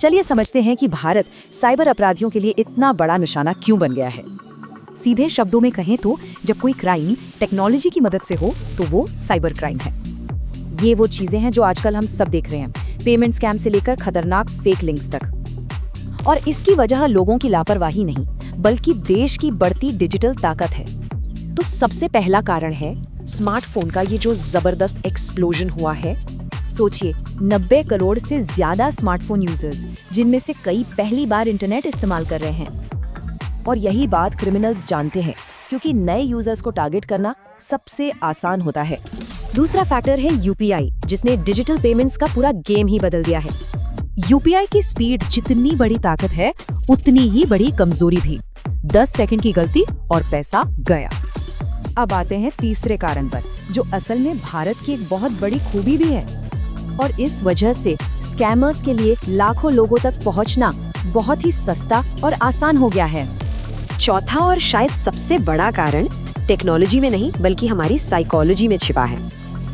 चलिए समझते हैं कि भारत साइबर अपराधियों के लिए इतना बड़ा निशाना क्यों बन गया है। सीधे शब्दों में कहें तो जब कोई क्राइम टेक्नोलॉजी की मदद से हो तो वो साइबर क्राइम है। ये वो चीजें हैं जो आजकल हम सब देख रहे हैं, पेमेंट स्कैम से लेकर खतरनाक फेक लिंक्स तक। और इसकी वजह लोगों की लापरवाही नहीं, बल्कि देश की बढ़ती डिजिटल ताकत है। तो सबसे पहला कारण है स्मार्टफोन का ये जो जबरदस्त एक्सप्लोजन हुआ है। सोचिए, 90 करोड़ से ज्यादा स्मार्टफोन यूजर्स, जिनमें से कई पहली बार इंटरनेट इस्तेमाल कर रहे हैं। और यही बात क्रिमिनल्स जानते हैं, क्योंकि नए यूजर्स को टारगेट करना सबसे आसान होता है। दूसरा फैक्टर है यूपीआई, जिसने डिजिटल पेमेंट्स का पूरा गेम ही बदल दिया है। यूपीआई की स्पीड जितनी बड़ी ताकत है, उतनी ही बड़ी कमजोरी भी। 10 सेकंड की गलती और पैसा गया। अब आते हैं तीसरे कारण पर, जो असल में भारत की एक बहुत बड़ी खूबी भी है। और इस वजह से स्कैमर्स के लिए लाखों लोगों तक पहुंचना बहुत ही सस्ता और आसान हो गया है। चौथा और शायद सबसे बड़ा कारण टेक्नोलॉजी में नहीं, बल्कि हमारी साइकोलॉजी में छिपा है।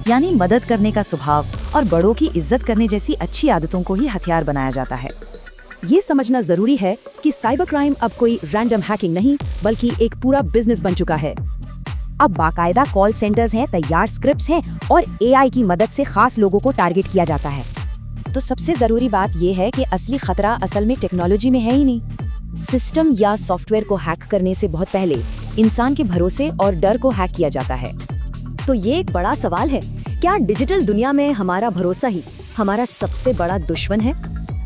यानी मदद करने का स्वभाव और बड़ों की इज्जत करने जैसी अच्छी आदतों को ही हथियार बनाया जाता है। ये समझना जरूरी है कि साइबर क्राइम अब कोई रैंडम हैकिंग नहीं, बल्कि एक पूरा बिजनेस बन चुका है। अब बाकायदा कॉल सेंटर्स हैं, तैयार स्क्रिप्ट्स हैं और एआई की मदद से खास लोगों को टारगेट किया जाता है। तो सबसे जरूरी बात यह है कि असली खतरा असल में टेक्नोलॉजी में है ही नहीं। सिस्टम या सॉफ्टवेयर को हैक करने से बहुत पहले इंसान के भरोसे और डर को हैक किया जाता है। तो ये एक बड़ा सवाल है, क्या डिजिटल दुनिया में हमारा भरोसा ही हमारा सबसे बड़ा दुश्मन है?